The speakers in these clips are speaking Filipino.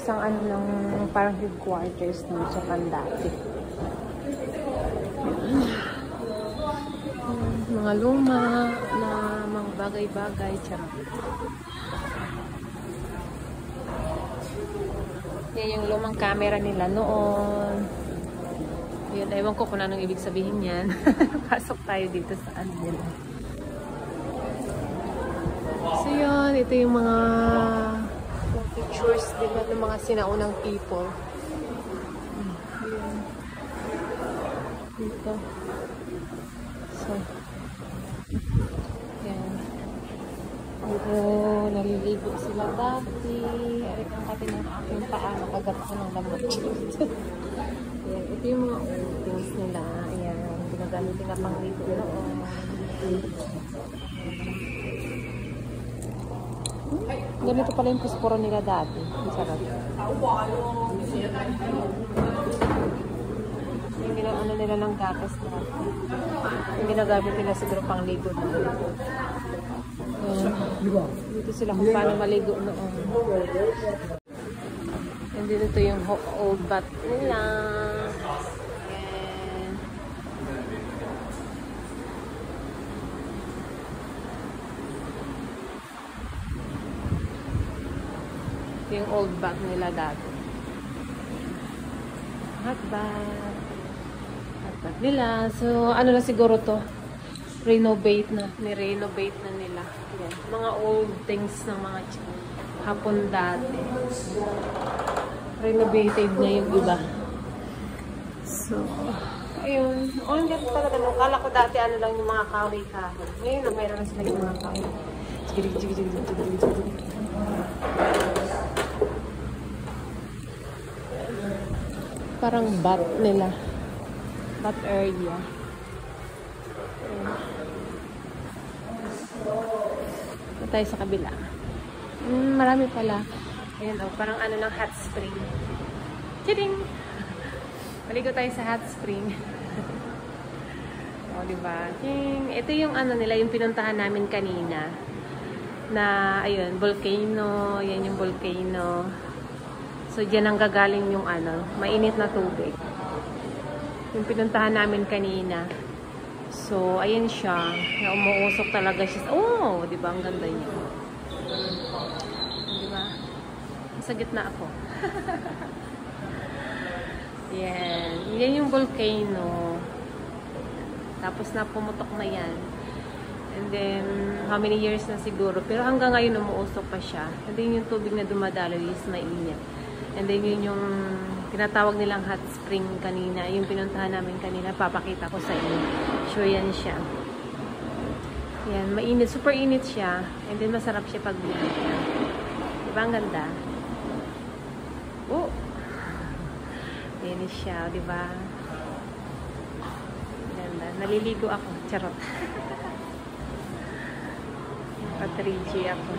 isang ano lang, parang headquarters ng Japan dati. Mga luma na mga bagay-bagay. Charot. Yan yung lumang camera nila noon. Yun, ewan ko kung anong ibig sabihin yan. Pasok tayo dito sa ano nila. So yun, ito yung mga pictures din ng mga sinaunang people. Yun. Dito. So, yan. Dito, naliligo sila dati. Arik ang kati ng aking paa. Nakagat ko ng lamot. Yan. Ito yung mga old things nila. Ayan. Pinagamitin na pang ligo noon. Ganito pala yung pusporo nila dati. Ang sarap. Yung ano nila ng gatas na. Yung ginagamit nila siguro pang ligo na. Dito sila kung paano maligo noon. And dito yung old bath nila. Yung old bath nila dati. Hot bath. Hot bath nila. So, ano na siguro to? Renovate na. Ni-renovate na nila. Yan. Mga old things ng mga hapon dati. Renovated na yung iba. So, ayun. O, hindi ko talaga. Kala ko dati ano lang yung mga kahoy-kahoy. Ngayon, mayroon na sila yung mga kahoy. Parang bath nila. Bath area. Ito tayo sa kabila. Marami pala. Ayan o, parang ano lang, hot spring. Kidding! Maligo tayo sa hot spring. O, diba? Ito yung ano nila, yung pinuntahan namin kanina. Na, ayun, volcano. Yan yung volcano. So, dyan ang gagaling yung ano, mainit na tubig. Yung pinuntahan namin kanina. So, ayan siya. Na umuusok talaga siya. Oh, di ba? Ang ganda niya. Di ba? Sa gitna ako. Yan. Yan yung volcano. Tapos na pumutok na yan. And then, how many years na siguro. Pero hanggang ngayon umuusok pa siya. And then yung tubig na dumadalo is mainit. And then yun yung tinatawag nilang hot spring kanina. Yung pinuntahan namin kanina. Papakita ko sa inyo. Sure yan siya. Yan. Mainit. Super init siya. And then masarap siya pag binigyan. Diba ang ganda? Oh! Yan siya. Diba? Ganda. Naliligo ako. Charot. Patrici ako.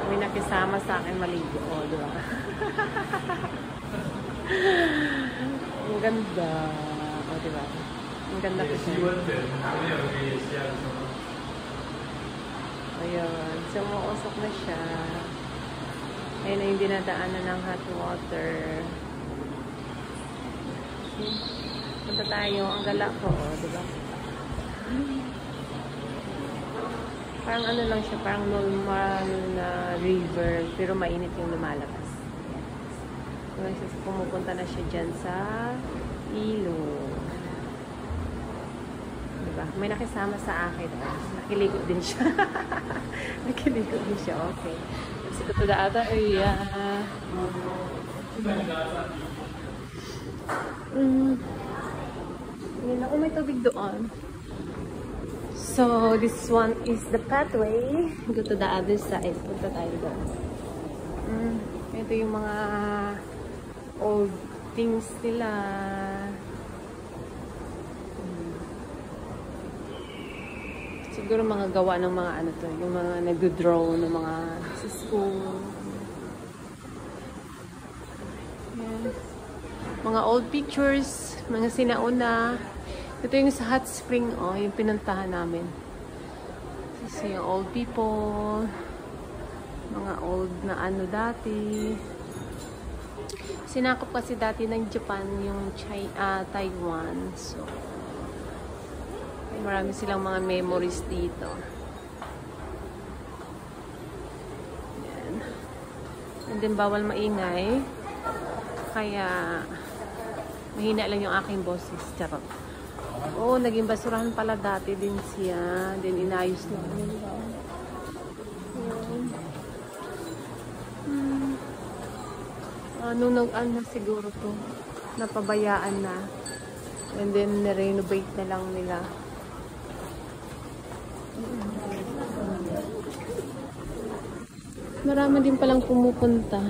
May nakisama sa akin maligo. O, diba? Ang ganda. O, diba? Ang ganda ko siya. Ayun. So, mausok na siya. Ayun na yung dinadaanan ng hot water. Punta tayo. Ang gala ko. O, diba? Parang ano lang siya, parang normal na river, pero mainit yung lumalabas. Pumupunta na siya dyan sa ilog. Diba? May nakisama sa akin. Nakiligo din siya. Nakiligo din siya, okay. Kasi ko to the other area. Yun, may tubig doon. So, this one is the pathway. Go to the other side. Punta tayo doon. Ito yung mga old things nila. Siguro mga gawa ng mga ano to. Yung mga nag-draw ng mga sa school. Yan. Mga old pictures. Mga sinauna. Ito yung sa hot spring, oh, yung pinuntahan namin. So, yung old people, mga old na ano dati. Sinakop kasi dati ng Japan yung Taiwan. So, marami silang mga memories dito. Yan. And then, bawal maingay. Kaya, mahina lang yung aking boses. Charot. Oo, naging basurahan pala dati din siya. Then, inayos na. Ano siguro to, napabayaan na, and then renovate na lang nila. Marami din palang pumupunta.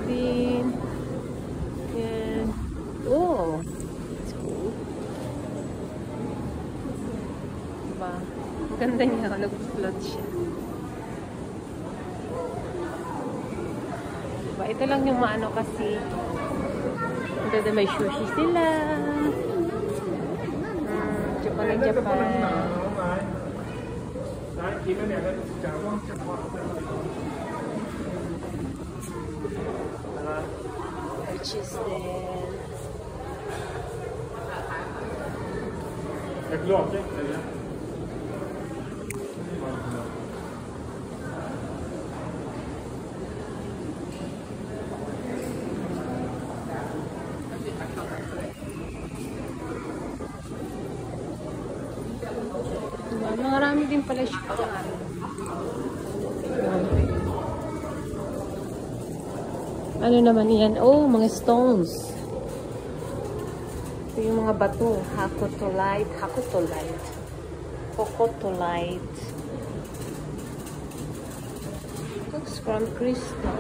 Din yan. Oh, it's cool. Diba? Ganda niya, nag-float siya. Ito lang yung maano kasi. Ito din may sushi sila. Japan na Japan. Which is there. Marami din pala siya. Ano naman yan? Oh, mga stones. Ito yung mga bato. Hakotolite. Hakotolite. Cocotolite. Looks from crystal.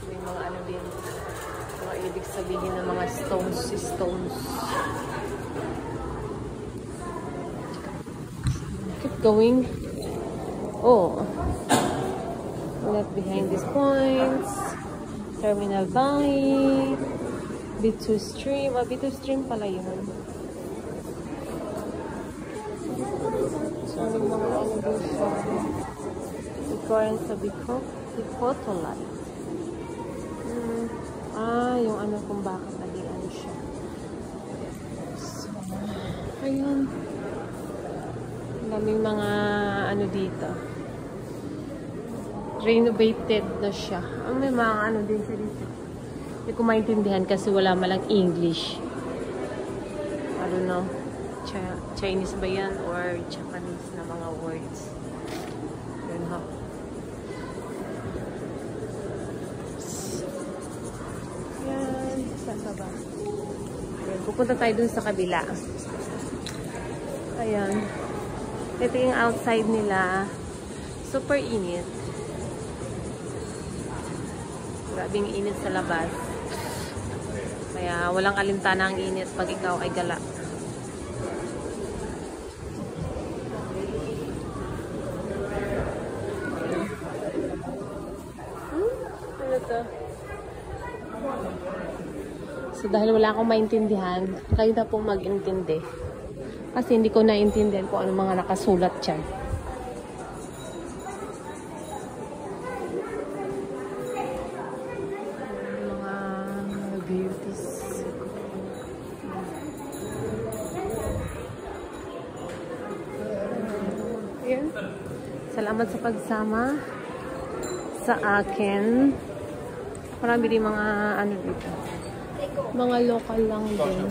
May mga ano din. Mga ibig sabihin ng mga stones. Going. Oh, left behind these points. Terminal Valley. B2 Stream. B2 Stream pala yun. So, mga ano doon siya. Recurrence sa Bicotolite. Yung ano kung bakit naging ano siya. So, ayun. Daming mga ano dito. Renovated na siya. May mga ano din siya dito. Hindi ko maintindihan kasi wala malang English. I don't know. Chinese ba yan or Japanese na mga words. Yun ha. Yan. Saan ka ba? Ayan. Pupunta tayo dun sa kabila. Ayan. Ito yung outside nila. Super init. Grabing init sa labas. Kaya walang alintana ang init pag ikaw ay gala. Ano to? So dahil wala akong maintindihan, kayo na pong mag-intindi. Kasi hindi ko naintindihan kung ano mga nakasulat dyan. Mga beauties. Ayan. Salamat sa pagsama sa akin. Marami din mga ano dito. Mga local lang din.